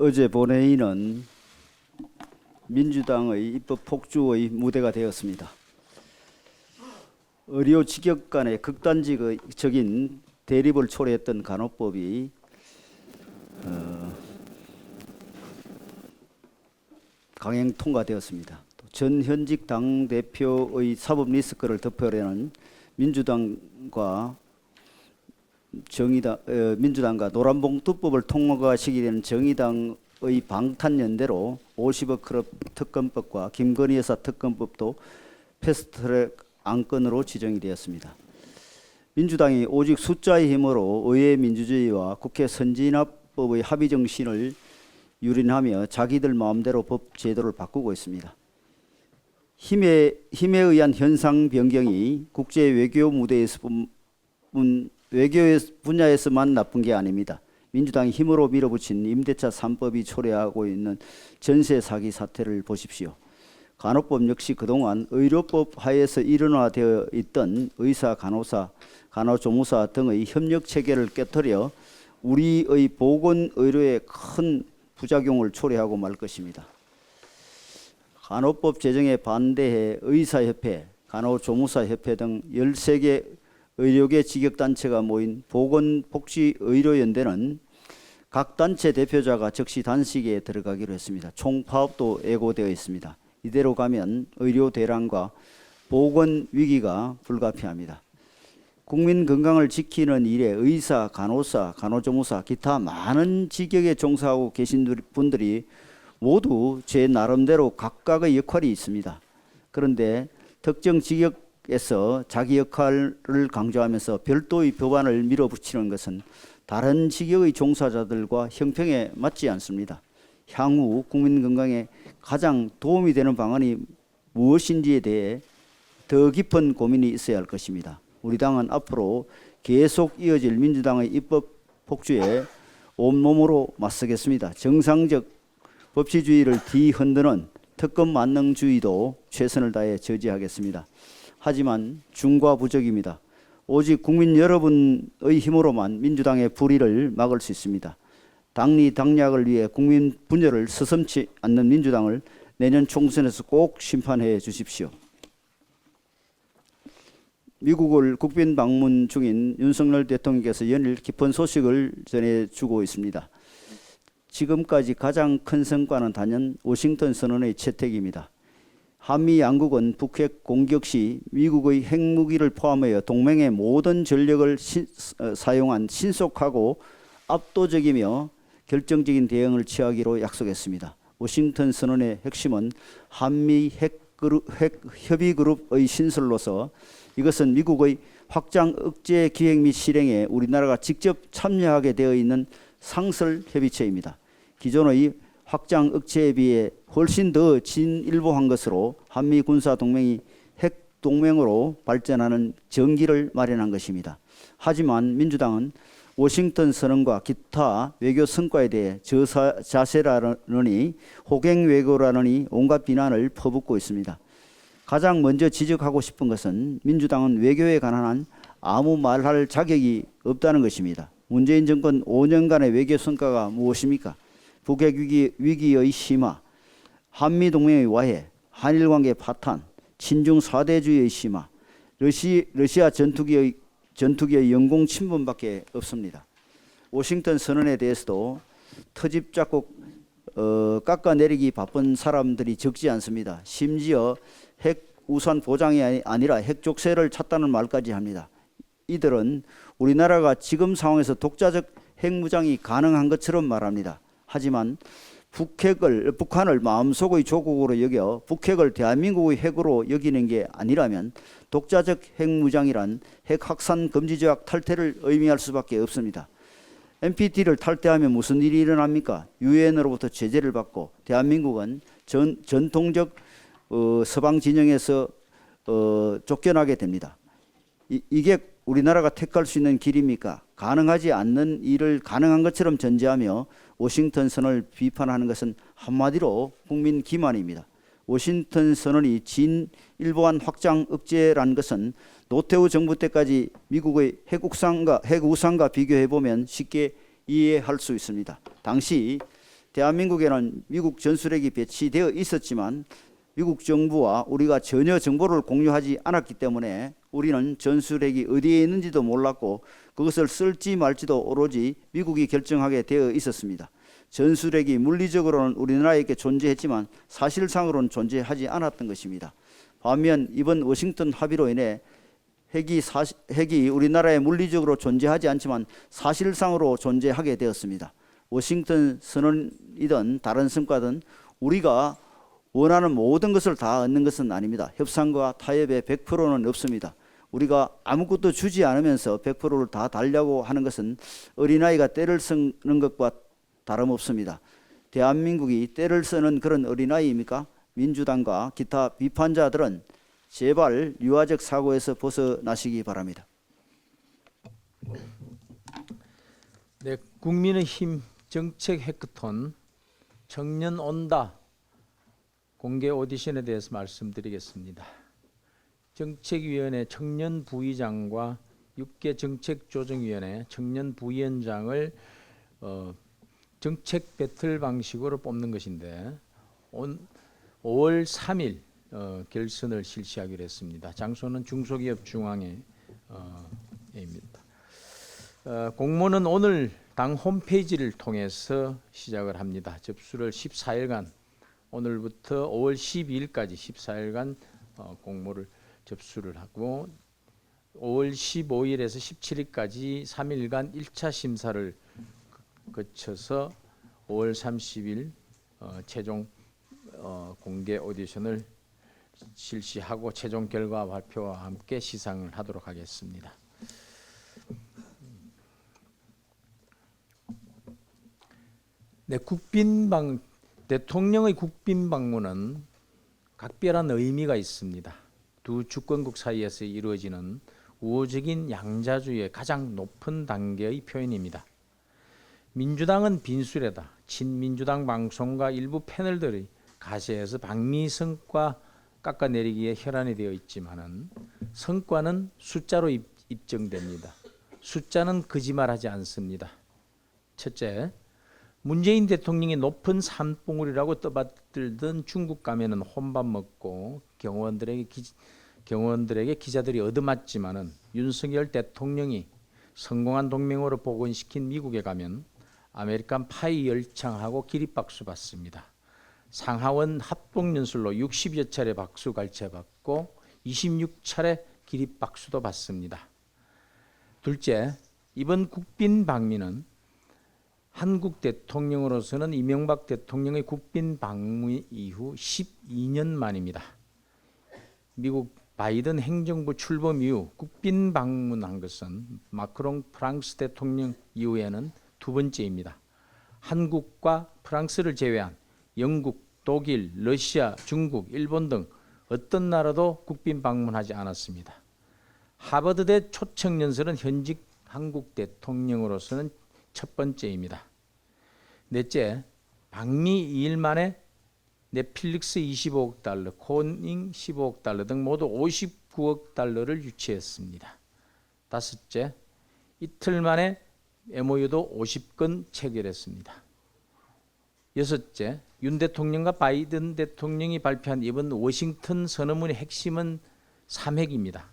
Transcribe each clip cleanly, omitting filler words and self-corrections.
어제 본회의는 민주당의 입법 폭주의 무대가 되었습니다. 의료 직역 간의 극단적인 대립을 초래했던 간호법이 강행 통과되었습니다. 전 현직 당대표의 사법 리스크를 덮으려는 민주당과 노란봉투법을 통과시키게 되는 정의당의 방탄연대로 50억 클럽 특검법과 김건희 여사 특검법도 패스트트랙 안건으로 지정이 되었습니다. 민주당이 오직 숫자의 힘으로 의회 민주주의와 국회 선진화법의 합의 정신을 유린하며 자기들 마음대로 법 제도를 바꾸고 있습니다. 힘에 의한 현상 변경이 국제 외교 외교 분야에서만 나쁜 게 아닙니다. 민주당이 힘으로 밀어붙인 임대차 3법이 초래하고 있는 전세 사기 사태를 보십시오. 간호법 역시 그동안 의료법 하에서 일원화되어 있던 의사, 간호사, 간호조무사 등의 협력 체계를 깨뜨려 우리의 보건의료에 큰 부작용을 초래하고 말 것입니다. 간호법 제정에 반대해 의사협회, 간호조무사협회 등 13개 의료계 직역단체가 모인 보건복지의료연대는 각 단체 대표자가 즉시 단식에 들어가기로 했습니다. 총파업도 예고되어 있습니다. 이대로 가면 의료 대란과 보건 위기가 불가피합니다. 국민 건강을 지키는 일에 의사, 간호사, 간호조무사, 기타 많은 직역에 종사하고 계신 분들이 모두 제 나름대로 각각의 역할이 있습니다. 그런데 특정 직역에서 자기 역할을 강조하면서 별도의 법안을 밀어붙이는 것은 다른 직역의 종사자들과 형평에 맞지 않습니다. 향후 국민 건강에 가장 도움이 되는 방안이 무엇인지에 대해 더 깊은 고민이 있어야 할 것입니다. 우리 당은 앞으로 계속 이어질 민주당의 입법 폭주에 온몸으로 맞서겠습니다. 정상적 법치주의를 뒤흔드는 특검 만능주의도 최선을 다해 저지하겠습니다. 하지만 중과 부적입니다. 오직 국민 여러분의 힘으로만 민주당의 불의를 막을 수 있습니다. 당리 당략을 위해 국민 분열을 서슴지 않는 민주당을 내년 총선에서 꼭 심판해 주십시오. 미국을 국빈 방문 중인 윤석열 대통령께서 연일 깊은 소식을 전해주고 있습니다. 지금까지 가장 큰 성과는 단연 워싱턴 선언의 채택입니다. 한미 양국은 북핵 공격 시 미국의 핵무기를 포함하여 동맹의 모든 전력을 사용한 신속하고 압도적이며 결정적인 대응을 취하기로 약속했습니다. 워싱턴 선언의 핵심은 한미 핵협의그룹의 신설로서 이것은 미국의 확장 억제 기획 및 실행에 우리나라가 직접 참여하게 되어 있는 상설협의체입니다. 기존의 확장 억제에 비해 훨씬 더 진일보한 것으로 한미 군사 동맹이 핵 동맹으로 발전하는 전기를 마련한 것입니다. 하지만 민주당은 워싱턴 선언과 기타 외교 성과에 대해 저자세라느니 호갱 외교라느니 온갖 비난을 퍼붓고 있습니다. 가장 먼저 지적하고 싶은 것은 민주당은 외교에 관한 아무 말할 자격이 없다는 것입니다. 문재인 정권 5년간의 외교 성과가 무엇입니까? 북핵 위기의 심화, 한미동맹의 와해, 한일관계 파탄, 친중 사대주의의 심화, 러시아 전투기의 영공 침범밖에 없습니다. 워싱턴 선언에 대해서도 터집 잡고 깎아내리기 바쁜 사람들이 적지 않습니다. 심지어 핵 우산 보장이 아니라 핵 족쇄를 찾다는 말까지 합니다. 이들은 우리나라가 지금 상황에서 독자적 핵무장이 가능한 것처럼 말합니다. 하지만 북한을 마음속의 조국으로 여겨 북핵을 대한민국의 핵으로 여기는 게 아니라면 독자적 핵무장이란 핵 확산 금지 조약 탈퇴를 의미할 수밖에 없습니다. NPT를 탈퇴하면 무슨 일이 일어납니까? 유엔으로부터 제재를 받고 대한민국은 전통적 서방 진영에서 쫓겨나게 됩니다. 이게 우리나라가 택할 수 있는 길입니까? 가능하지 않는 일을 가능한 것처럼 전제하며 워싱턴 선언을 비판하는 것은 한마디로 국민 기만입니다. 워싱턴 선언이 진일보한 확장 억제라는 것은 노태우 정부 때까지 미국의 핵우산과 비교해보면 쉽게 이해할 수 있습니다. 당시 대한민국에는 미국 전술핵이 배치되어 있었지만 미국 정부와 우리가 전혀 정보를 공유하지 않았기 때문에 우리는 전술핵이 어디에 있는지도 몰랐고 그것을 쓸지 말지도 오로지 미국이 결정하게 되어 있었습니다. 전술핵이 물리적으로는 우리나라에게 존재했지만 사실상으로는 존재하지 않았던 것입니다. 반면 이번 워싱턴 합의로 인해 핵이 우리나라에 물리적으로 존재하지 않지만 사실상으로 존재하게 되었습니다. 워싱턴 선언이든 다른 성과든 우리가 원하는 모든 것을 다 얻는 것은 아닙니다. 협상과 타협의 100%는 없습니다. 우리가 아무것도 주지 않으면서 100%를 다 달라고 하는 것은 어린아이가 떼를 쓰는 것과 다름없습니다. 대한민국이 떼를 쓰는 그런 어린아이입니까? 민주당과 기타 비판자들은 제발 유아적 사고에서 벗어나시기 바랍니다. 네, 국민의힘 정책 해커톤 청년 온다 공개 오디션에 대해서 말씀드리겠습니다. 정책위원회 청년 부의장과 6개 정책조정위원회 청년 부위원장을 정책 배틀 방식으로 뽑는 것인데 5월 3일 결선을 실시하기로 했습니다. 장소는 중소기업중앙회입니다. 공모는 오늘 당 홈페이지를 통해서 시작을 합니다. 접수를 14일간 오늘부터 5월 12일까지 14일간 공모를 접수를 하고 5월 15일에서 17일까지 3일간 1차 심사를 거쳐서 5월 30일 최종 공개 오디션을 실시하고 최종 결과 발표와 함께 시상을 하도록 하겠습니다. 네, 대통령의 국빈 방문은 각별한 의미가 있습니다. 두 주권국 사이에서 이루어지는 우호적인 양자주의의 가장 높은 단계의 표현입니다. 민주당은 빈수레다. 친민주당 방송과 일부 패널들의 가세에서 방미 성과 깎아내리기에 혈안이 되어 있지만은 성과는 숫자로 입증됩니다. 숫자는 거짓말하지 않습니다. 첫째, 문재인 대통령이 높은 산봉우리라고 떠받들던 중국 가면은 혼밥 먹고 경호원들에게 기자들이 얻어맞지만은 윤석열 대통령이 성공한 동맹으로 복원시킨 미국에 가면 아메리칸 파이 열창하고 기립박수 받습니다. 상하원 합동연설로 60여 차례 박수 갈채받고 26차례 기립박수도 받습니다. 둘째, 이번 국빈 방미는 한국 대통령으로서는 이명박 대통령의 국빈 방문 이후 12년 만입니다. 미국 바이든 행정부 출범 이후 국빈 방문한 것은 마크롱 프랑스 대통령 이후에는 두 번째입니다. 한국과 프랑스를 제외한 영국, 독일, 러시아, 중국, 일본 등 어떤 나라도 국빈 방문하지 않았습니다. 하버드대 초청연설은 현직 한국 대통령으로서는 첫 번째입니다. 넷째, 방미 2일 만에 넷플릭스 25억 달러, 코닝 15억 달러 등 모두 59억 달러를 유치했습니다. 다섯째, 이틀 만에 MOU도 50건 체결했습니다. 여섯째, 윤 대통령과 바이든 대통령이 발표한 이번 워싱턴 선언문의 핵심은 3핵입니다.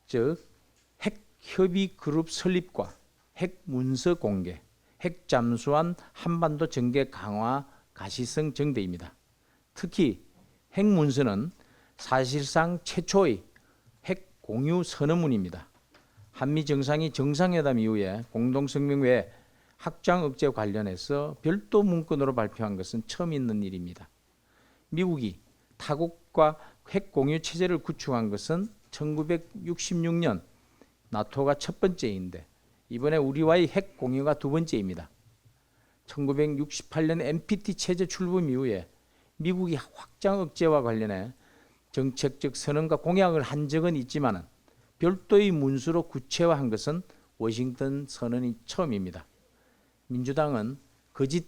즉, 핵협의 그룹 설립과 핵 문서 공개, 핵 잠수함 한반도 전개 강화 가시성 정대입니다. 특히 핵 문서는 사실상 최초의 핵 공유 선언문입니다. 한미 정상이 정상회담 이후에 공동성명 외에 확장 억제 관련해서 별도 문건으로 발표한 것은 처음 있는 일입니다. 미국이 타국과 핵 공유 체제를 구축한 것은 1966년 나토가 첫 번째인데 이번에 우리와의 핵 공유가 두 번째입니다. 1968년 NPT 체제 출범 이후에 미국이 확장 억제와 관련해 정책적 선언과 공약을 한 적은 있지만 별도의 문서로 구체화한 것은 워싱턴 선언이 처음입니다. 민주당은 거짓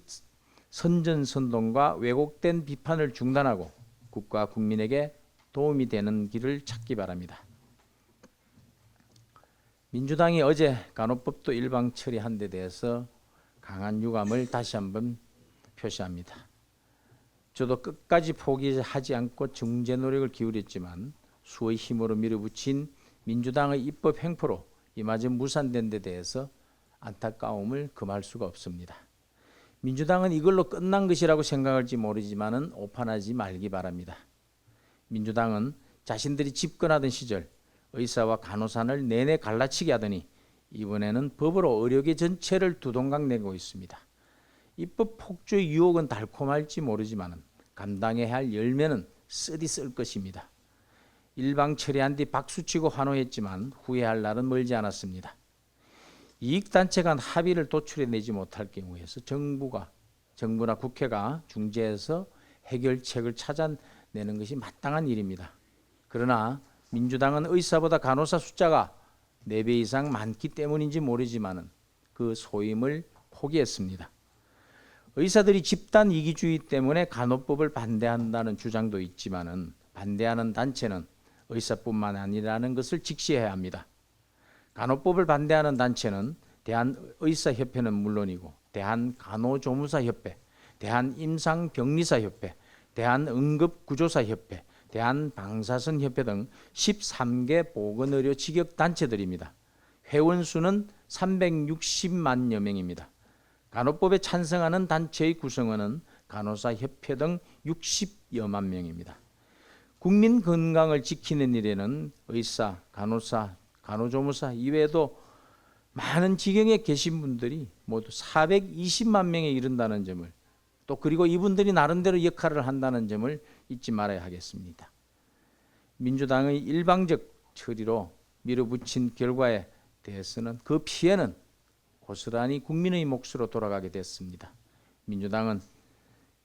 선전선동과 왜곡된 비판을 중단하고 국가 국민에게 도움이 되는 길을 찾기 바랍니다. 민주당이 어제 간호법도 일방 처리한 데 대해서 강한 유감을 다시 한번 표시합니다. 저도 끝까지 포기하지 않고 중재 노력을 기울였지만 수의 힘으로 밀어붙인 민주당의 입법 횡포로 이마저 무산된 데 대해서 안타까움을 금할 수가 없습니다. 민주당은 이걸로 끝난 것이라고 생각할지 모르지만은 오판하지 말기 바랍니다. 민주당은 자신들이 집권하던 시절 의사와 간호사를 내내 갈라치게 하더니 이번에는 법으로 의료계 전체를 두동강 내고 있습니다. 입법 폭주의 유혹은 달콤할지 모르지만은 감당해야 할 열매는 쓰디 쓸 것입니다. 일방 처리한 뒤 박수치고 환호했지만 후회할 날은 멀지 않았습니다. 이익단체 간 합의를 도출해내지 못할 경우에서 정부나 국회가 중재해서 해결책을 찾아내는 것이 마땅한 일입니다. 그러나 민주당은 의사보다 간호사 숫자가 4배 이상 많기 때문인지 모르지만은 그 소임을 포기했습니다. 의사들이 집단 이기주의 때문에 간호법을 반대한다는 주장도 있지만은 반대하는 단체는 의사뿐만 아니라는 것을 직시해야 합니다. 간호법을 반대하는 단체는 대한의사협회는 물론이고 대한간호조무사협회, 대한임상병리사협회, 대한응급구조사협회, 대한방사선협회 등 13개 보건의료 직역단체들입니다. 회원수는 360만여 명입니다. 간호법에 찬성하는 단체의 구성원은 간호사협회 등 60여만 명입니다. 국민 건강을 지키는 일에는 의사, 간호사, 간호조무사 이외에도 많은 직영에 계신 분들이 모두 420만 명에 이른다는 점을 또 그리고 이분들이 나름대로 역할을 한다는 점을 잊지 말아야 하겠습니다. 민주당의 일방적 처리로 밀어붙인 결과에 대해서는 그 피해는 고스란히 국민의 몫으로 돌아가게 됐습니다. 민주당은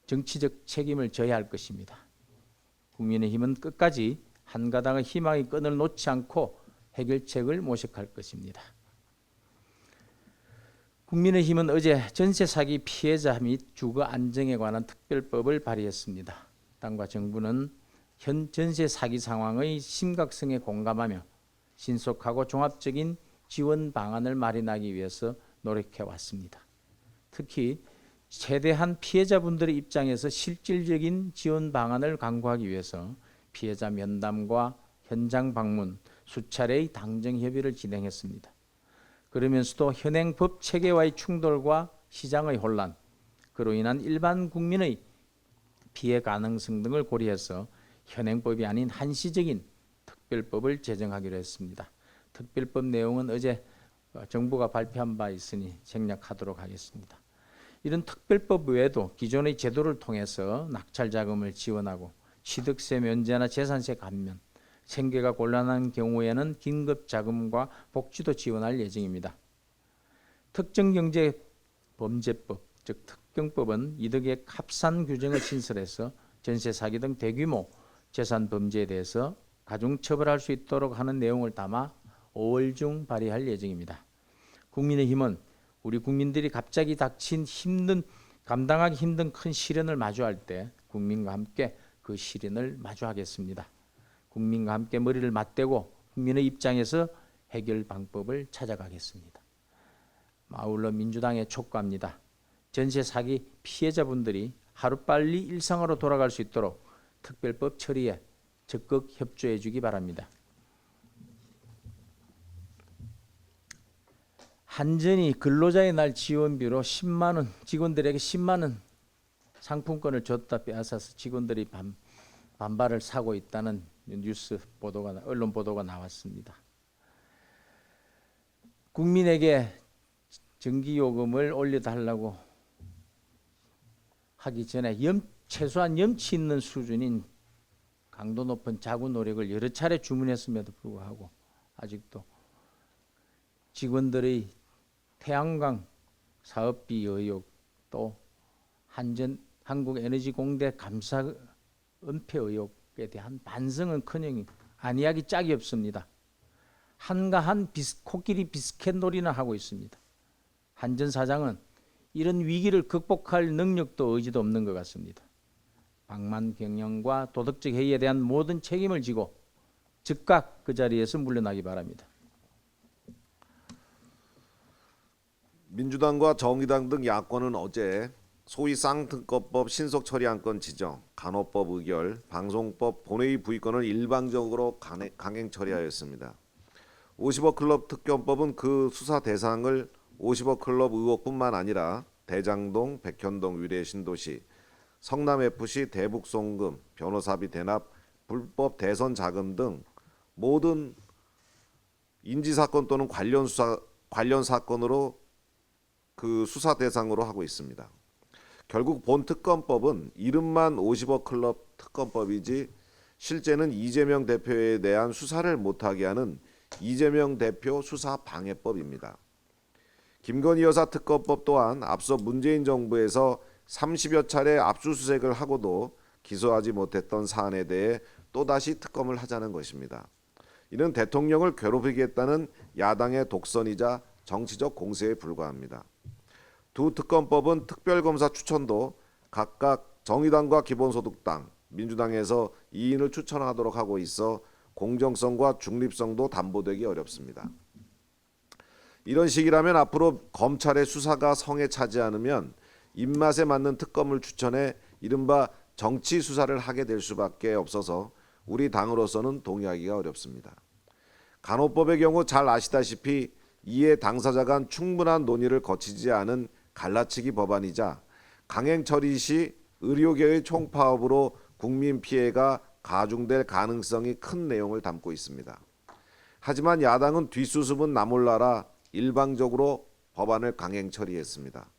정치적 책임을 져야 할 것입니다. 국민의힘은 끝까지 한 가닥의 희망의 끈을 놓지 않고 해결책을 모색할 것입니다. 국민의힘은 어제 전세 사기 피해자 및 주거 안정에 관한 특별법을 발의했습니다. 당과 정부는 현 전세 사기 상황의 심각성에 공감하며 신속하고 종합적인 지원 방안을 마련하기 위해서 노력해 왔습니다. 특히 최대한 피해자분들의 입장에서 실질적인 지원 방안을 강구하기 위해서 피해자 면담과 현장 방문, 수차례의 당정 협의를 진행했습니다. 그러면서도 현행 법 체계와의 충돌과 시장의 혼란, 그로 인한 일반 국민의 피해 가능성 등을 고려해서 현행법이 아닌 한시적인 특별법을 제정하기로 했습니다. 특별법 내용은 어제 정부가 발표한 바 있으니 생략하도록 하겠습니다. 이런 특별법 외에도 기존의 제도를 통해서 낙찰 자금을 지원하고 취득세 면제나 재산세 감면, 생계가 곤란한 경우에는 긴급 자금과 복지도 지원할 예정입니다. 특정경제범죄법, 즉 특경법은 이득의 합산 규정을 신설해서 전세 사기 등 대규모 재산 범죄에 대해서 가중처벌할 수 있도록 하는 내용을 담아 5월 중 발의할 예정입니다. 국민의힘은 우리 국민들이 갑자기 닥친 감당하기 힘든 큰 시련을 마주할 때 국민과 함께 그 시련을 마주하겠습니다. 국민과 함께 머리를 맞대고 국민의 입장에서 해결 방법을 찾아가겠습니다. 아울러 민주당에 촉구합니다. 전세 사기 피해자분들이 하루빨리 일상으로 돌아갈 수 있도록 특별법 처리에 적극 협조해 주기 바랍니다. 한전이 근로자의 날 지원비로 10만 원, 직원들에게 10만 원 상품권을 줬다 빼앗아서 직원들이 반발을 사고 있다는 언론 보도가 나왔습니다. 국민에게 전기요금을 올려달라고 하기 전에 최소한 염치 있는 수준인 강도 높은 자구 노력을 여러 차례 주문했음에도 불구하고 아직도 직원들의 태양광 사업비 의혹, 또 한국에너지공대 감사 은폐 의혹에 대한 반성은커녕 안이하기 짝이 없습니다. 한가한 코끼리 비스켓 놀이나 하고 있습니다. 한전 사장은 이런 위기를 극복할 능력도 의지도 없는 것 같습니다. 방만 경영과 도덕적 해이에 대한 모든 책임을 지고 즉각 그 자리에서 물러나기 바랍니다. 민주당과 정의당 등 야권은 어제 소위 쌍특검법 신속 처리안건 지정, 간호법 의결, 방송법 본회의 부의권을 일방적으로 강행 처리하였습니다. 50억 클럽 특검법은 그 수사 대상을 50억 클럽 의혹뿐만 아니라 대장동, 백현동 위례 신도시, 성남FC 대북 송금, 변호사비 대납, 불법 대선 자금 등 모든 인지사건 또는 관련 사건으로 그 수사 대상으로 하고 있습니다. 결국 본 특검법은 이름만 50억 클럽 특검법이지 실제는 이재명 대표에 대한 수사를 못하게 하는 이재명 대표 수사 방해법입니다. 김건희 여사 특검법 또한 앞서 문재인 정부에서 30여 차례 압수수색을 하고도 기소하지 못했던 사안에 대해 또다시 특검을 하자는 것입니다. 이는 대통령을 괴롭히겠다는 야당의 독선이자 정치적 공세에 불과합니다. 두 특검법은 특별검사 추천도 각각 정의당과 기본소득당, 민주당에서 2인을 추천하도록 하고 있어 공정성과 중립성도 담보되기 어렵습니다. 이런 식이라면 앞으로 검찰의 수사가 성에 차지 않으면 입맛에 맞는 특검을 추천해 이른바 정치 수사를 하게 될 수밖에 없어서 우리 당으로서는 동의하기가 어렵습니다. 간호법의 경우 잘 아시다시피 이에 당사자 간 충분한 논의를 거치지 않은 갈라치기 법안이자 강행 처리 시 의료계의 총파업으로 국민 피해가 가중될 가능성이 큰 내용을 담고 있습니다. 하지만 야당은 뒷수습은 나몰라라 일방적으로 법안을 강행 처리했습니다.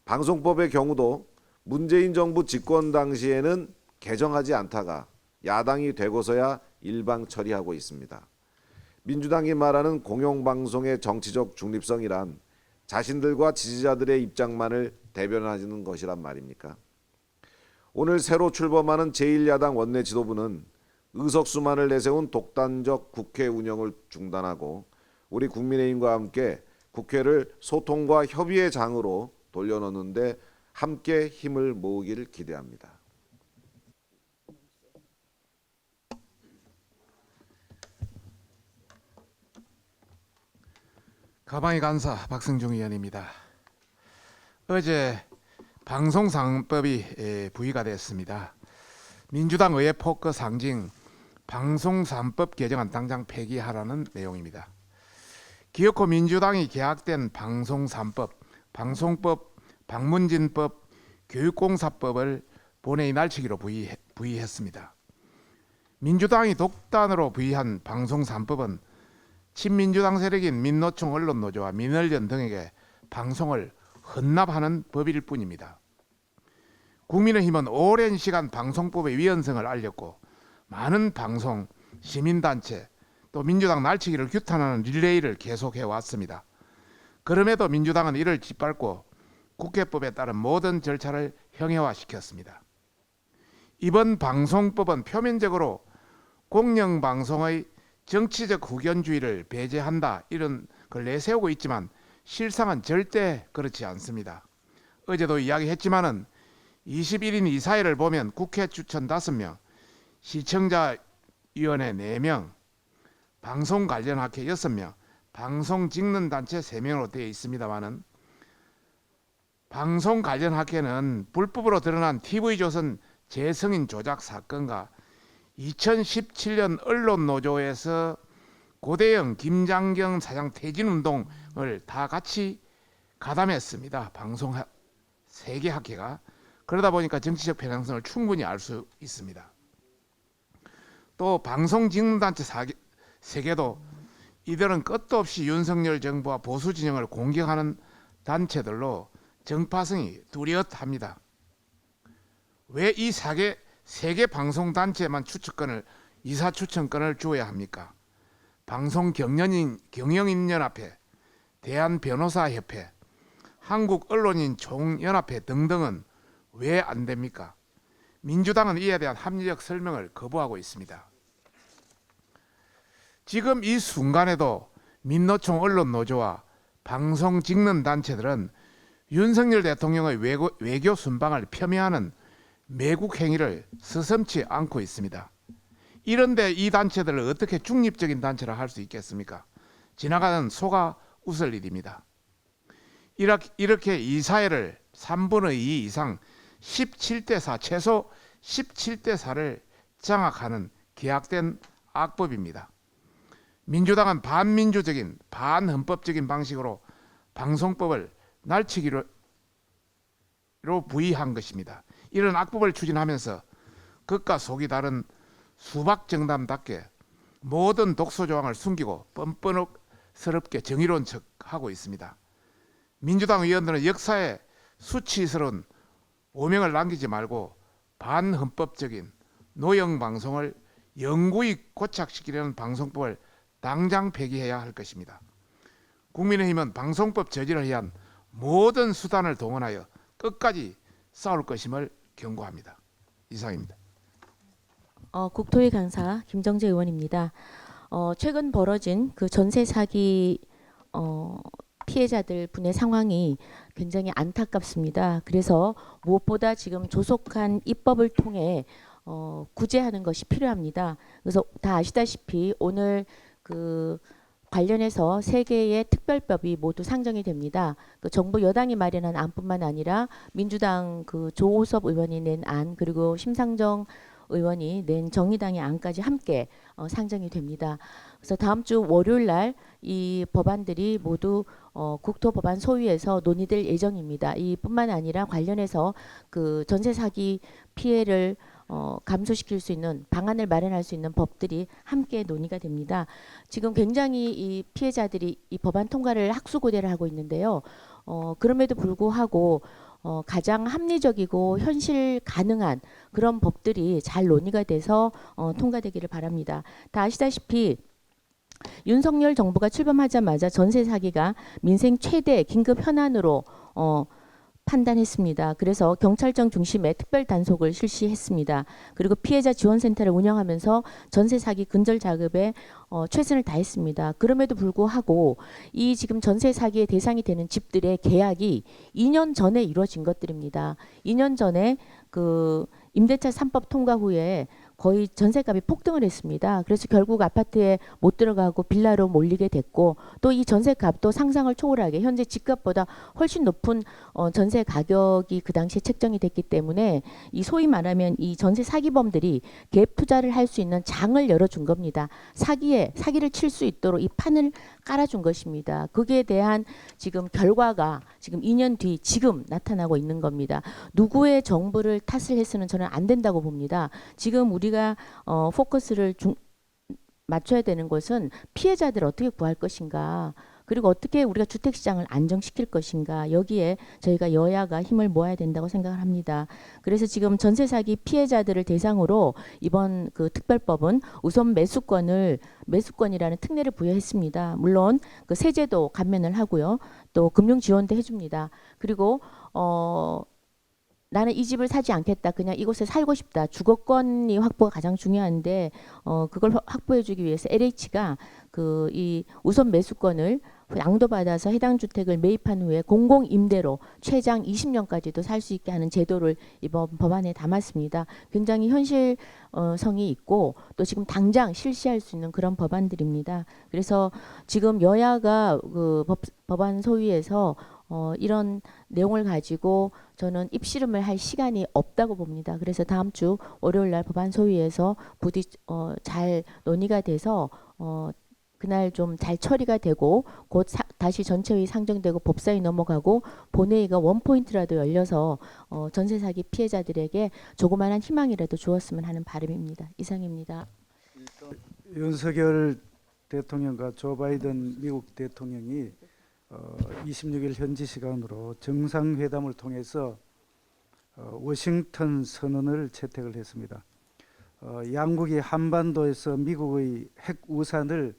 방송법의 경우도 문재인 정부 집권 당시에는 개정하지 않다가 야당이 되고서야 일방 처리하고 있습니다. 민주당이 말하는 공영방송의 정치적 중립성이란 자신들과 지지자들의 입장만을 대변하는 것이란 말입니까? 오늘 새로 출범하는 제1야당 원내 지도부는 의석수만을 내세운 독단적 국회 운영을 중단하고 우리 국민의힘과 함께 국회를 소통과 협의의 장으로 돌려놓는 데 함께 힘을 모으기를 기대합니다. 가방위 간사 박승중 의원입니다. 어제 방송사법이 부의가 됐습니다. 민주당 의회 포커 상징 방송사법 개정안 당장 폐기하라는 내용입니다. 기어코 민주당이 개학된 방송사법, 방송법, 방문진법, 교육공사법을 본회의 날치기로 부의했습니다. 민주당이 독단으로 부의한 방송사법은 친민주당 세력인 민노총 언론노조와 민언련 등에게 방송을 헌납하는 법일 뿐입니다. 국민의힘은 오랜 시간 방송법의 위헌성을 알렸고 많은 방송, 시민단체, 또 민주당 날치기를 규탄하는 릴레이를 계속해왔습니다. 그럼에도 민주당은 이를 짓밟고 국회법에 따른 모든 절차를 형해화시켰습니다. 이번 방송법은 표면적으로 공영방송의 정치적 후견주의를 배제한다 이런 걸 내세우고 있지만 실상은 절대 그렇지 않습니다. 어제도 이야기했지만은 21인 이사회를 보면 국회 추천 5명, 시청자위원회 4명, 방송 관련 학회 6명, 방송 찍는 단체 3명으로 되어 있습니다만은 방송 관련 학회는 불법으로 드러난 TV조선 재승인 조작 사건과 2017년 언론노조에서 고대영 김장경 사장 퇴진운동을 다 같이 가담했습니다. 방송 3개 학회가. 그러다 보니까 정치적 편향성을 충분히 알 수 있습니다. 또 방송 직능단체 3개도 이들은 끝도 없이 윤석열 정부와 보수 진영을 공격하는 단체들로 정파성이 뚜렷합니다. 왜 이 3개 방송단체만 추천권을 이사 추천권을 주어야 합니까? 방송경영인연합회, 대한변호사협회, 한국언론인총연합회 등등은 왜 안 됩니까? 민주당은 이에 대한 합리적 설명을 거부하고 있습니다. 지금 이 순간에도 민노총 언론노조와 방송 찍는 단체들은 윤석열 대통령의 외교 순방을 폄훼하는 매국 행위를 서슴지 않고 있습니다. 이런데 이 단체들을 어떻게 중립적인 단체라 할 수 있겠습니까? 지나가는 소가 웃을 일입니다. 이렇게 이사회를 3분의 2 이상 17대 4 최소 17대 4를 장악하는 계약된 악법입니다. 민주당은 반민주적인 반헌법적인 방식으로 방송법을 날치기로 부의한 것입니다. 이런 악법을 추진하면서 극과 속이 다른 수박정당답게 모든 독소 조항을 숨기고 뻔뻔스럽게 정의로운 척하고 있습니다. 민주당 의원들은 역사에 수치스러운 오명을 남기지 말고 반헌법적인 노영방송을 영구히 고착시키려는 방송법을 당장 폐기해야 할 것입니다. 국민의힘은 방송법 저지를 위한 모든 수단을 동원하여 끝까지 싸울 것임을 경고합니다. 이상입니다. 국토위 강사 김정재 의원입니다. 최근 벌어진 그 전세 사기 피해자들 분의 상황이 굉장히 안타깝습니다. 그래서 무엇보다 지금 조속한 입법을 통해 구제하는 것이 필요합니다. 그래서 다 아시다시피 오늘 그 관련해서 3개의 특별법이 모두 상정이 됩니다. 그 정부 여당이 마련한 안뿐만 아니라 민주당 그 조호섭 의원이 낸 안, 그리고 심상정 의원이 낸 정의당의 안까지 함께 상정이 됩니다. 그래서 다음 주 월요일 날 이 법안들이 모두 국토법안 소위에서 논의될 예정입니다. 이뿐만 아니라 관련해서 그 전세 사기 피해를 감소시킬 수 있는 방안을 마련할 수 있는 법들이 함께 논의가 됩니다. 지금 굉장히 이 피해자들이 이 법안 통과를 학수고대를 하고 있는데요. 그럼에도 불구하고 가장 합리적이고 현실 가능한 그런 법들이 잘 논의가 돼서 통과되기를 바랍니다. 다 아시다시피 윤석열 정부가 출범하자마자 전세 사기가 민생 최대 긴급 현안으로 판단했습니다. 그래서 경찰청 중심의 특별 단속을 실시했습니다. 그리고 피해자 지원센터를 운영하면서 전세 사기 근절 작업에 최선을 다했습니다. 그럼에도 불구하고 이 지금 전세 사기의 대상이 되는 집들의 계약이 2년 전에 이루어진 것들입니다. 2년 전에 그 임대차 3법 통과 후에 거의 전세값이 폭등을 했습니다. 그래서 결국 아파트에 못 들어가고 빌라로 몰리게 됐고, 또 이 전세값도 상상을 초월하게 현재 집값보다 훨씬 높은 전세 가격이 그 당시에 책정이 됐기 때문에 이 소위 말하면 이 전세 사기범들이 갭 투자를 할 수 있는 장을 열어준 겁니다. 사기를 칠 수 있도록 이 판을 깔아준 것입니다. 거기에 대한 지금 결과가 지금 2년 뒤 지금 나타나고 있는 겁니다. 누구의 정부를 탓을 해서는 저는 안 된다고 봅니다. 지금 우리가 포커스를 맞춰야 되는 것은 피해자들을 어떻게 구할 것인가, 그리고 어떻게 우리가 주택시장을 안정시킬 것인가, 여기에 저희가 여야가 힘을 모아야 된다고 생각을 합니다. 그래서 지금 전세 사기 피해자들을 대상으로 이번 그 특별법은 우선 매수권이라는 특례를 부여했습니다. 물론 그 세제도 감면을 하고요, 또 금융 지원도 해줍니다. 그리고 나는 이 집을 사지 않겠다, 그냥 이곳에 살고 싶다, 주거권이 확보가 가장 중요한데 그걸 확보해주기 위해서 LH가 그 이 우선 매수권을 양도받아서 해당 주택을 매입한 후에 공공 임대로 최장 20년까지도 살 수 있게 하는 제도를 이번 법안에 담았습니다. 굉장히 현실성이 있고 또 지금 당장 실시할 수 있는 그런 법안들입니다. 그래서 지금 여야가 그 법안 소위에서 이런 내용을 가지고 저는 입씨름을 할 시간이 없다고 봅니다. 그래서 다음 주 월요일 날 법안 소위에서 부디 잘 논의가 돼서 그날 좀 잘 처리가 되고 곧 다시 전체회의 상정되고 법사위 넘어가고 본회의가 원포인트라도 열려서 전세 사기 피해자들에게 조그마한 희망이라도 주었으면 하는 바람입니다. 이상입니다. 윤석열 대통령과 조 바이든 미국 대통령이 26일 현지 시간으로 정상회담을 통해서 워싱턴 선언을 채택을 했습니다. 양국이 한반도에서 미국의 핵 우산을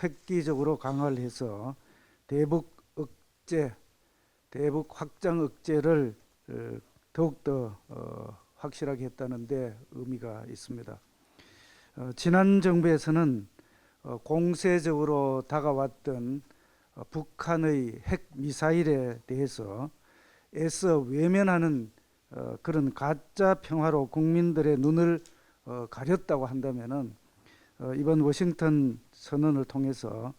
획기적으로 강화를 해서 대북 확장 억제를 더욱더 확실하게 했다는 데 의미가 있습니다. 지난 정부에서는 공세적으로 다가왔던 북한의 핵 미사일에 대해서 애써 외면하는 그런 가짜 평화로 국민들의 눈을 가렸다고 한다면은 이번 워싱턴 선언을 통해서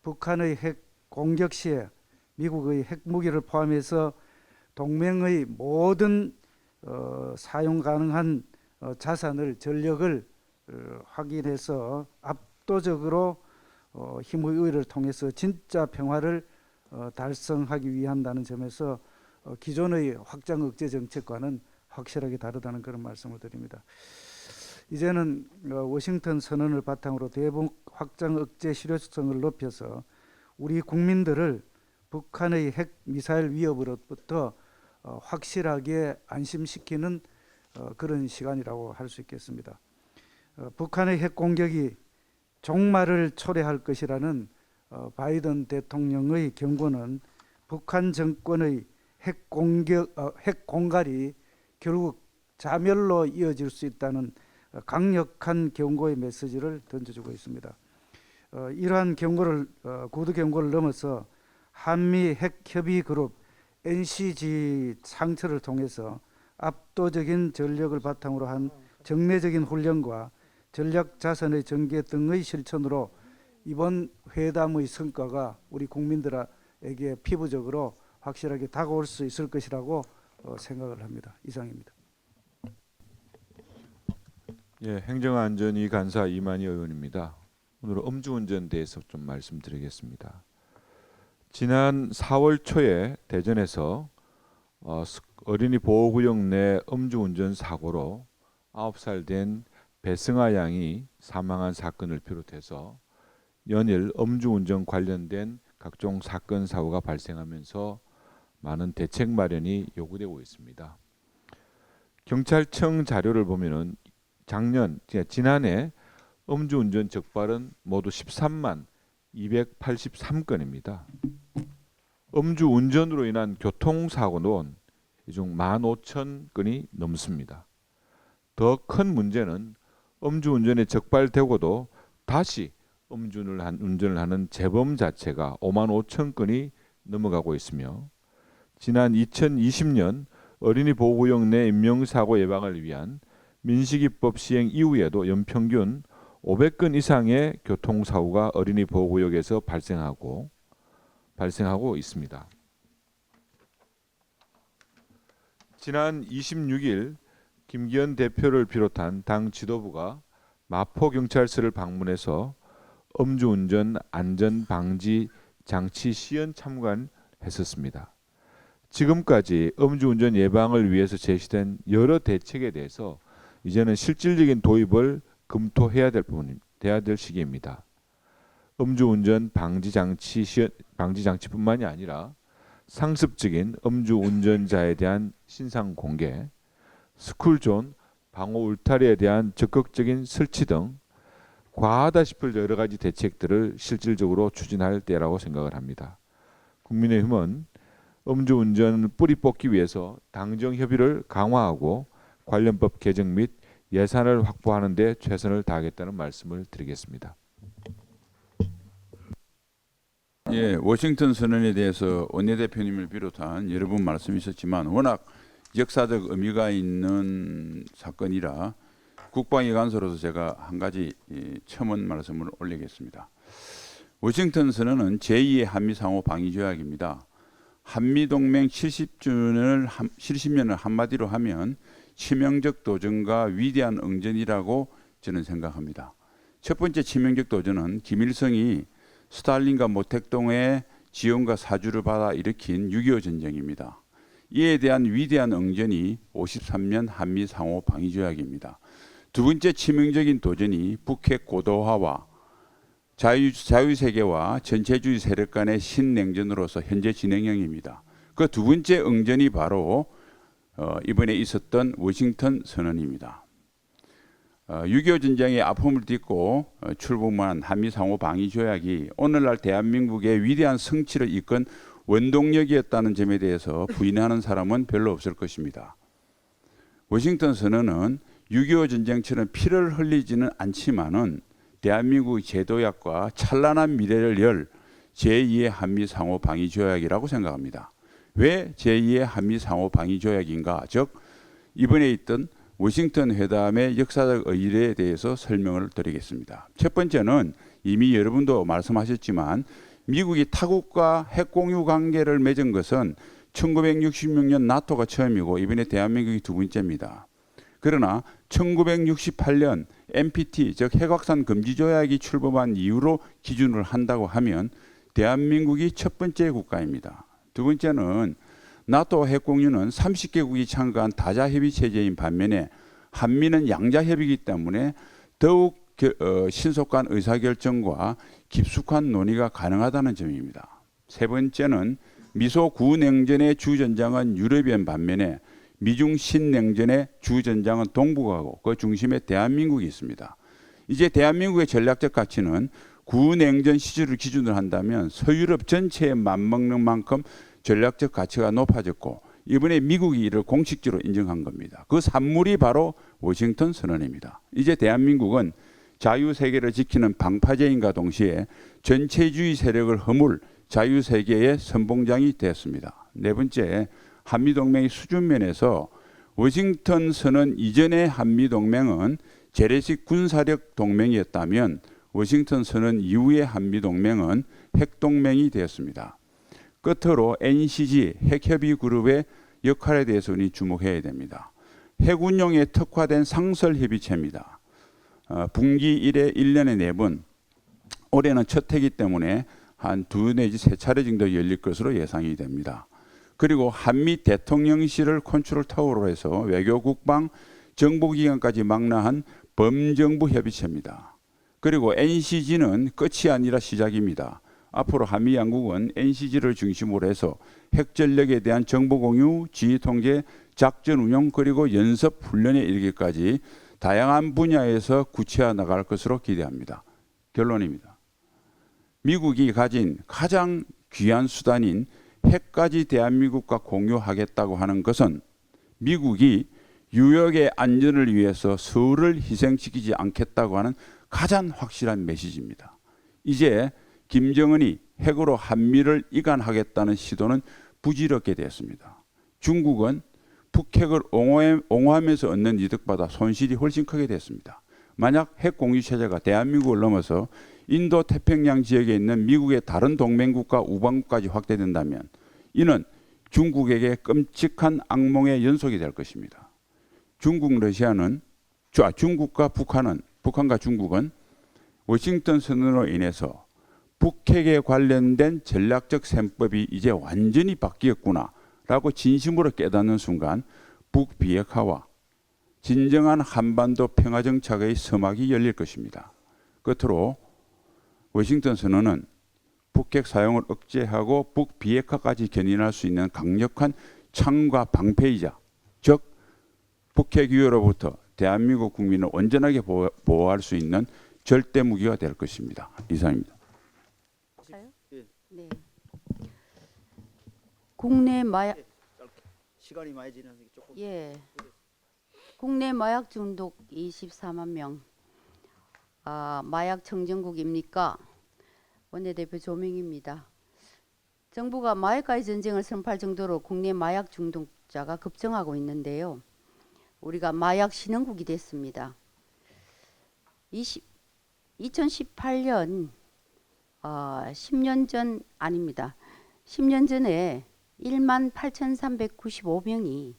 북한의 핵 공격 시에 미국의 핵무기를 포함해서 동맹의 모든 사용 가능한 자산을 전력을 확인해서 압도적으로 힘의 우위를 통해서 진짜 평화를 달성하기 위한다는 점에서 기존의 확장 억제 정책과는 확실하게 다르다는 그런 말씀을 드립니다. 이제는 워싱턴 선언을 바탕으로 대북 확장 억제 실효성을 높여서 우리 국민들을 북한의 핵 미사일 위협으로부터 확실하게 안심시키는 그런 시간이라고 할 수 있겠습니다. 북한의 핵 공격이 종말을 초래할 것이라는 바이든 대통령의 경고는 북한 정권의 핵 공갈이 결국 자멸로 이어질 수 있다는 강력한 경고의 메시지를 던져주고 있습니다. 이러한 경고를 구두 경고를 넘어서 한미 핵협의 그룹 NCG 상처를 통해서 압도적인 전력을 바탕으로 한 정례적인 훈련과 전략 자산의 전개 등의 실천으로 이번 회담의 성과가 우리 국민들에게 피부적으로 확실하게 다가올 수 있을 것이라고 생각을 합니다. 이상입니다. 예, 행정안전위 간사 이만희 의원입니다. 오늘 음주운전 대해서 좀 말씀드리겠습니다. 지난 4월 초에 대전에서 어린이 보호구역 내 음주운전 사고로 9살 된 배승아 양이 사망한 사건을 비롯해서 연일 음주운전 관련된 각종 사건 사고가 발생하면서 많은 대책 마련이 요구되고 있습니다. 경찰청 자료를 보면은 지난해 음주운전 적발은 모두 13만 283건입니다. 음주운전으로 인한 교통사고는 이 중 15,000건이 넘습니다. 더 큰 문제는 음주운전에 적발되고도 다시 운전을 하는 재범 자체가 55,000건이 넘어가고 있으며 지난 2020년 어린이 보호구역 내 인명사고 예방을 위한 민식이법 시행 이후에도 연평균 500건 이상의 교통사고가 어린이 보호구역에서 발생하고 있습니다. 지난 26일 김기현 대표를 비롯한 당 지도부가 마포경찰서를 방문해서 음주운전 안전방지 장치 시연 참관했었습니다. 지금까지 음주운전 예방을 위해서 제시된 여러 대책에 대해서 이제는 실질적인 도입을 검토해야 될 시기입니다. 음주운전 방지 장치뿐만이 아니라 상습적인 음주운전자에 대한 신상 공개, 스쿨존, 방호 울타리에 대한 적극적인 설치 등 과하다 싶을 여러 가지 대책들을 실질적으로 추진할 때라고 생각을 합니다. 국민의힘은 음주운전을 뿌리 뽑기 위해서 당정 협의를 강화하고 관련법 개정 및 예산을 확보하는 데 최선을 다하겠다는 말씀을 드리겠습니다. 예, 워싱턴 선언에 대해서 원내대표님을 비롯한 여러 분 말씀이 있었지만 워낙 역사적 의미가 있는 사건이라 국방위 간사로서 제가 한 가지 첨언 말씀을 올리겠습니다. 워싱턴 선언은 제2의 한미 상호 방위 조약입니다. 한미 동맹 70년을 한마디로 하면 치명적 도전과 위대한 응전이라고 저는 생각합니다. 첫 번째 치명적 도전은 김일성이 스탈린과 모택동의 지원과 사주를 받아 일으킨 6.25 전쟁입니다. 이에 대한 위대한 응전이 53년 한미 상호 방위 조약입니다. 두 번째 치명적인 도전이 북핵 고도화와 자유세계와 전체주의 세력 간의 신냉전으로서 현재 진행형입니다. 그 두 번째 응전이 바로 이번에 있었던 워싱턴 선언입니다. 6.25 전쟁의 아픔을 딛고 출범한 한미 상호 방위 조약이 오늘날 대한민국의 위대한 성취를 이끈 원동력이었다는 점에 대해서 부인하는 사람은 별로 없을 것입니다. 워싱턴 선언은 6.25 전쟁처럼 피를 흘리지는 않지만은 대한민국의 제도약과 찬란한 미래를 열 제2의 한미 상호 방위 조약이라고 생각합니다. 왜 제2의 한미 상호 방위 조약인가? 즉 이번에 있던 워싱턴 회담의 역사적 의의에 대해서 설명을 드리겠습니다. 첫 번째는 이미 여러분도 말씀하셨지만 미국이 타국과 핵공유 관계를 맺은 것은 1966년 나토가 처음이고 이번에 대한민국이 두 번째입니다. 그러나 1968년 NPT 즉 핵확산 금지 조약이 출범한 이후로 기준을 한다고 하면 대한민국이 첫 번째 국가입니다. 두 번째는 나토 핵 공유는 30개국이 참가한 다자 협의 체제인 반면에 한미는 양자 협의이기 때문에 더욱 신속한 의사결정과 깊숙한 논의가 가능하다는 점입니다. 세 번째는 미소 구냉전의 주전장은 유럽연 반면에 미중 신냉전의 주전장은 동북아고 그 중심에 대한민국이 있습니다. 이제 대한민국의 전략적 가치는 구냉전 시절을 기준으로 한다면 서유럽 전체에 맞먹는 만큼 전략적 가치가 높아졌고 이번에 미국이 이를 공식적으로 인정한 겁니다. 그 산물이 바로 워싱턴 선언입니다. 이제 대한민국은 자유세계를 지키는 방파제인과 동시에 전체주의 세력을 허물 자유세계의 선봉장이 되었습니다. 네 번째, 한미동맹의 수준 면에서 워싱턴 선언 이전의 한미동맹은 재래식 군사력 동맹이었다면 워싱턴 선언 이후의 한미동맹은 핵동맹이 되었습니다. 끝으로 NCG 핵협의그룹의 역할에 대해서 우리 주목해야 됩니다. 핵운용에 특화된 상설협의체입니다. 분기 1회 1년에 4번, 올해는 첫 해이기 때문에 한 2 내지 3차례 정도 열릴 것으로 예상이 됩니다. 그리고 한미 대통령실을 컨트롤 타워로 해서 외교, 국방, 정보기관까지 망라한 범정부 협의체입니다. 그리고 NCG는 끝이 아니라 시작입니다. 앞으로 한미 양국은 NCG를 중심으로 해서 핵전력에 대한 정보 공유, 지휘 통제, 작전 운용 그리고 연습 훈련에 이르기까지 다양한 분야에서 구체화 나갈 것으로 기대합니다. 결론입니다. 미국이 가진 가장 귀한 수단인 핵까지 대한민국과 공유하겠다고 하는 것은 미국이 유역의 안전을 위해서 서울을 희생시키지 않겠다고 하는 가장 확실한 메시지입니다. 이제 김정은이 핵으로 한미를 이간하겠다는 시도는 부질없게 되었습니다. 중국은 북핵을 옹호하면서 얻는 이득보다 손실이 훨씬 크게 됐습니다. 만약 핵 공유 체제가 대한민국을 넘어서 인도 태평양 지역에 있는 미국의 다른 동맹국가 우방국까지 확대된다면 이는 중국에게 끔찍한 악몽의 연속이 될 것입니다. 북한과 중국은 워싱턴 선언으로 인해서 북핵에 관련된 전략적 셈법이 이제 완전히 바뀌었구나라고 진심으로 깨닫는 순간 북비핵화와 진정한 한반도 평화정착의 서막이 열릴 것입니다. 끝으로 워싱턴 선언은 북핵 사용을 억제하고 북비핵화까지 견인할 수 있는 강력한 창과 방패이자 즉 북핵 위협으로부터 대한민국 국민을 온전하게 보호할 수 있는 절대 무기가 될 것입니다. 이상입니다. 네. 국내 마약 시간이 많이 지나서 조금 국내 마약 중독 24만 명. 마약 청정국입니까? 원내대표 조명입니다. 정부가 마약과의 전쟁을 선포할 정도로 국내 마약 중독자가 급증하고 있는데요. 우리가 마약 신흥국이 됐습니다. 2018년 10년 전 아닙니다. 10년 전에 18,395명이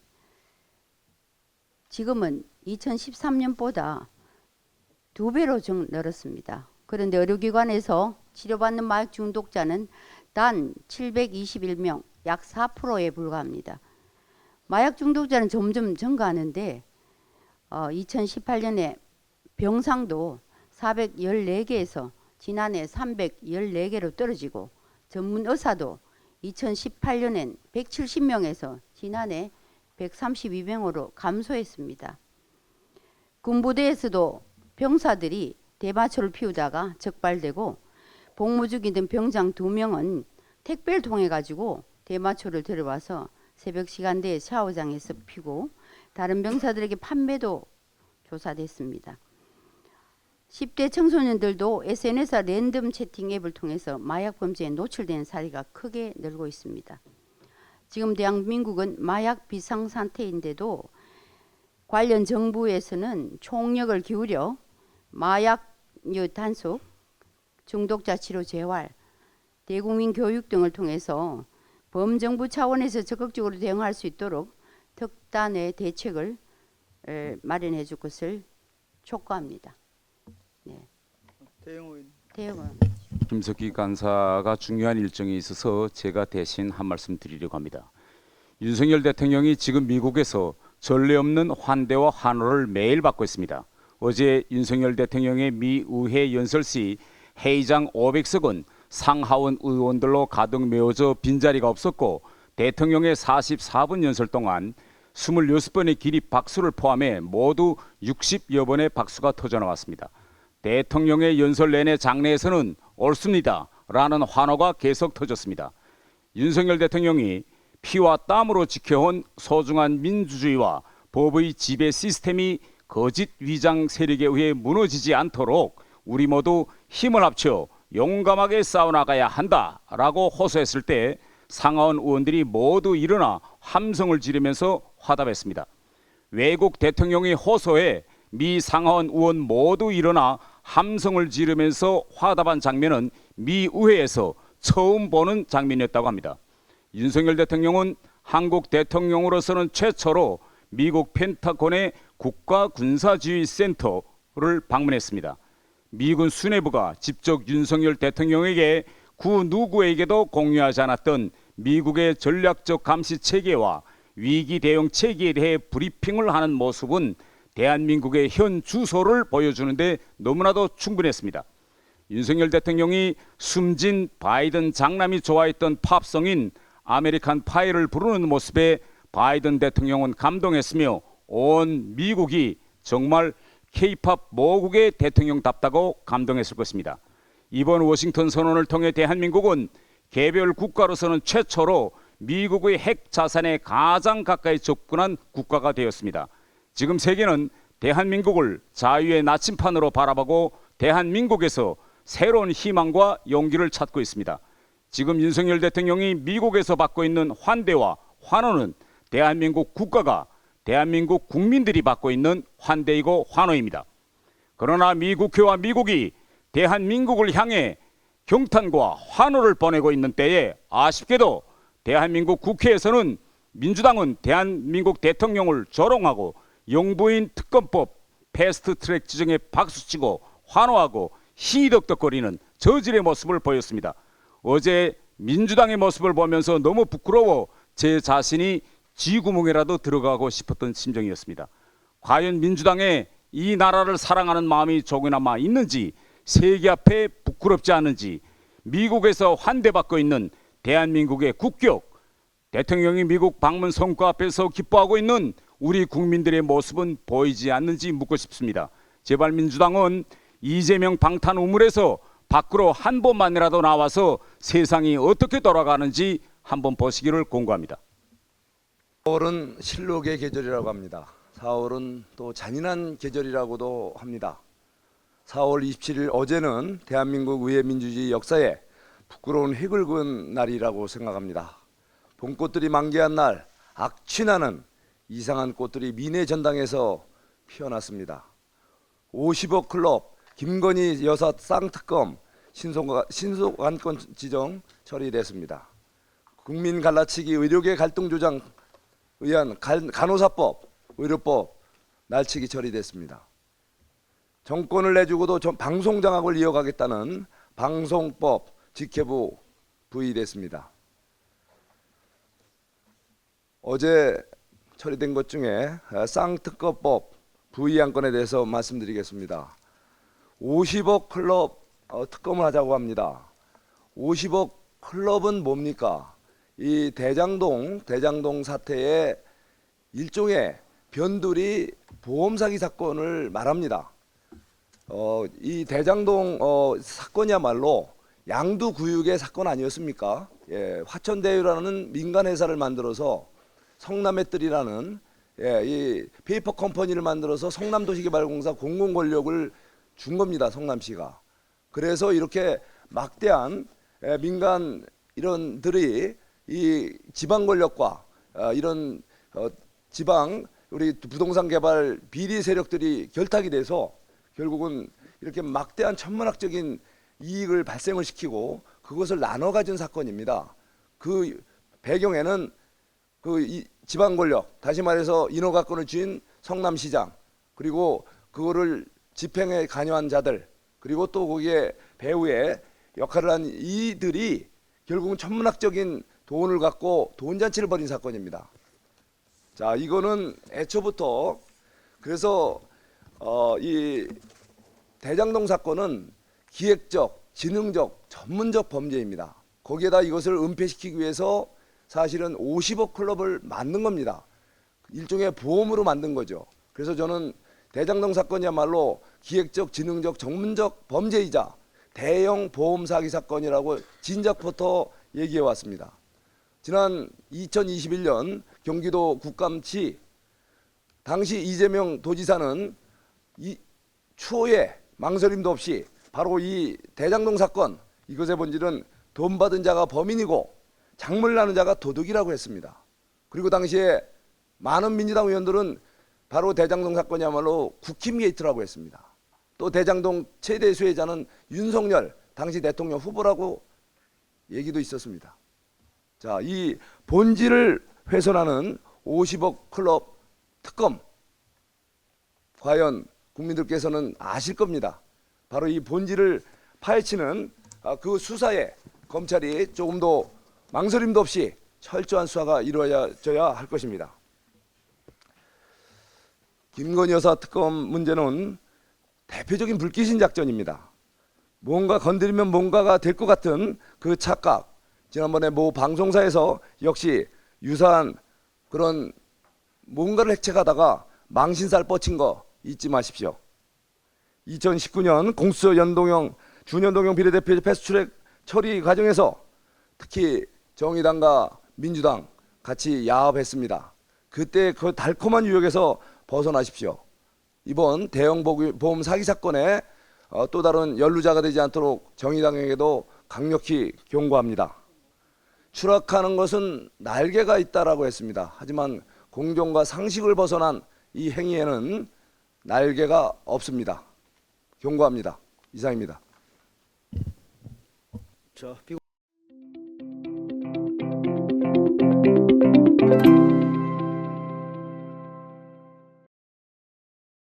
지금은 2013년보다 2배로 늘었습니다. 그런데 의료기관에서 치료받는 마약 중독자는 단 721명, 약 4%에 불과합니다. 마약 중독자는 점점 증가하는데 2018년에 병상도 414개에서 지난해 314개로 떨어지고 전문 의사도 2018년엔 170명에서 지난해 132명으로 감소했습니다. 군부대에서도 병사들이 대마초를 피우다가 적발되고 복무 중이던 병장 2명은 택배를 통해 가지고 대마초를 들여와서 새벽 시간대에 샤워장에서 피고 다른 병사들에게 판매도 조사됐습니다. 10대 청소년들도 SNS와 랜덤 채팅 앱을 통해서 마약 범죄에 노출되는 사례가 크게 늘고 있습니다. 지금 대한민국은 마약 비상 상태인데도 관련 정부에서는 총력을 기울여 마약류 단속, 중독자 치료 재활, 대국민 교육 등을 통해서 범정부 차원에서 적극적으로 대응할 수 있도록 특단의 대책을 마련해 줄 것을 촉구합니다. 네. 대응은 김석기 간사가 중요한 일정이 있어서 제가 대신 한 말씀 드리려고 합니다. 윤석열 대통령이 지금 미국에서 전례 없는 환대와 환호를 매일 받고 있습니다. 어제 윤석열 대통령의 미 의회 연설 시 회의장 500석은 상하원 의원들로 가득 메워져 빈자리가 없었고 대통령의 44분 연설 동안 26번의 기립 박수를 포함해 모두 60여 번의 박수가 터져나왔습니다. 대통령의 연설 내내 장내에서는 옳습니다 라는 환호가 계속 터졌습니다. 윤석열 대통령이 피와 땀으로 지켜온 소중한 민주주의와 법의 지배 시스템이 거짓 위장 세력에 의해 무너지지 않도록 우리 모두 힘을 합쳐 용감하게 싸워나가야 한다라고 호소했을 때 상하원 의원들이 모두 일어나 함성을 지르면서 화답했습니다. 외국 대통령의 호소에 미 상하원 의원 모두 일어나 함성을 지르면서 화답한 장면은 미 의회에서 처음 보는 장면이었다고 합니다. 윤석열 대통령은 한국 대통령으로서는 최초로 미국 펜타곤의 국가군사지휘센터를 방문했습니다. 미군 수뇌부가 직접 윤석열 대통령에게 그 누구에게도 공유하지 않았던 미국의 전략적 감시 체계와 위기 대응 체계에 대해 브리핑을 하는 모습은 대한민국의 현 주소를 보여주는데 너무나도 충분했습니다. 윤석열 대통령이 숨진 바이든 장남이 좋아했던 팝송인 아메리칸 파이를 부르는 모습에 바이든 대통령은 감동했으며 온 미국이 정말 K-팝 모국의 대통령답다고 감동했을 것입니다. 이번 워싱턴 선언을 통해 대한민국은 개별 국가로서는 최초로 미국의 핵 자산에 가장 가까이 접근한 국가가 되었습니다. 지금 세계는 대한민국을 자유의 나침판으로 바라보고 대한민국에서 새로운 희망과 용기를 찾고 있습니다. 지금 윤석열 대통령이 미국에서 받고 있는 환대와 환호는 대한민국 국가가 대한민국 국민들이 받고 있는 환대이고 환호입니다. 그러나 미 국회와 미국이 대한민국을 향해 경탄과 환호를 보내고 있는 때에 아쉽게도 대한민국 국회에서는 민주당은 대한민국 대통령을 조롱하고 영부인 특검법 패스트트랙 지정에 박수치고 환호하고 희덕덕거리는 저질의 모습을 보였습니다. 어제 민주당의 모습을 보면서 너무 부끄러워 제 자신이 쥐구멍에라도 들어가고 싶었던 심정이었습니다. 과연 민주당에 이 나라를 사랑하는 마음이 조금이나마 있는지, 세계 앞에 부끄럽지 않은지, 미국에서 환대받고 있는 대한민국의 국격, 대통령이 미국 방문 성과 앞에서 기뻐하고 있는 우리 국민들의 모습은 보이지 않는지 묻고 싶습니다. 제발 민주당은 이재명 방탄 우물에서 밖으로 한 번만이라도 나와서 세상이 어떻게 돌아가는지 한번 보시기를 권고합니다. 4월은 실록의 계절이라고 합니다. 4월은 또 잔인한 계절이라고도 합니다. 4월 27일 어제는 대한민국 의회 민주주의 역사에 부끄러운 획을 그은 날이라고 생각합니다. 봄꽃들이 만개한 날, 악취나는 이상한 꽃들이 미내 전당에서 피어났습니다. 50억 클럽, 김건희 여사 쌍특검, 신속안건 지정 처리됐습니다. 국민 갈라치기, 의료계 갈등 조장 의한 간호사법, 의료법 날치기 처리됐습니다. 정권을 내주고도 방송장악을 이어가겠다는 방송법 직회부 부의됐습니다. 어제 처리된 것 중에 쌍특검법 부의 안건에 대해서 말씀드리겠습니다. 50억 클럽 특검을 하자고 합니다. 50억 클럽은 뭡니까? 이 대장동 사태의 일종의 변두리 보험 사기 사건을 말합니다. 이 대장동 사건이야말로 양두구육의 사건 아니었습니까? 예, 화천대유라는 민간 회사를 만들어서 성남의뜰이라는 이 페이퍼 컴퍼니를 만들어서 성남도시개발공사 공공 권력을 준 겁니다. 성남시가. 그래서 이렇게 막대한 민간 이런들이 이 지방 권력과 이런 지방 우리 부동산 개발 비리 세력들이 결탁이 돼서 결국은 이렇게 막대한 천문학적인 이익을 발생을 시키고 그것을 나눠 가진 사건입니다. 그 배경에는 이 지방 권력, 다시 말해서 인허가권을 쥔 성남시장, 그리고 그거를 집행에 관여한 자들, 그리고 또 거기에 배후에 역할을 한 이들이 결국은 천문학적인 돈을 갖고 돈잔치를 벌인 사건입니다. 자, 이거는 애초부터 그래서 이 대장동 사건은 기획적, 지능적, 전문적 범죄입니다. 거기에다 이것을 은폐시키기 위해서 사실은 50억 클럽을 만든 겁니다. 일종의 보험으로 만든 거죠. 그래서 저는 대장동 사건이야말로 기획적, 지능적, 전문적 범죄이자 대형 보험 사기 사건이라고 진작부터 얘기해 왔습니다. 지난 2021년 경기도 국감치 당시 이재명 도지사는 이 추후에 망설임도 없이 바로 이 대장동 사건, 이것의 본질은 돈 받은 자가 범인이고 장물 나는 자가 도둑이라고 했습니다. 그리고 당시에 많은 민주당 의원들은 바로 대장동 사건이야말로 국힘 게이트라고 했습니다. 또 대장동 최대 수혜자는 윤석열 당시 대통령 후보라고 얘기도 있었습니다. 자, 이 본질을 훼손하는 50억 클럽 특검, 과연 국민들께서는 아실 겁니다. 바로 이 본질을 파헤치는 그 수사에 검찰이 조금 더 망설임도 없이 철저한 수사가 이루어져야 할 것입니다. 김건희 여사 특검 문제는 대표적인 불기신 작전입니다. 뭔가 건드리면 뭔가가 될 것 같은 그 착각, 지난번에 모 방송사에서 역시 유사한 그런 뭔가를 획책하다가 망신살 뻗친 거 잊지 마십시오. 2019년 공수처 준연동형 비례대표 패스트트랙 처리 과정에서 특히 정의당과 민주당 같이 야합했습니다. 그때 그 달콤한 유혹에서 벗어나십시오. 이번 대형 보험 사기 사건에 또 다른 연루자가 되지 않도록 정의당에게도 강력히 경고합니다. 추락하는 것은 날개가 있다라고 했습니다. 하지만 공정과 상식을 벗어난 이 행위에는 날개가 없습니다. 경고합니다. 이상입니다. 자,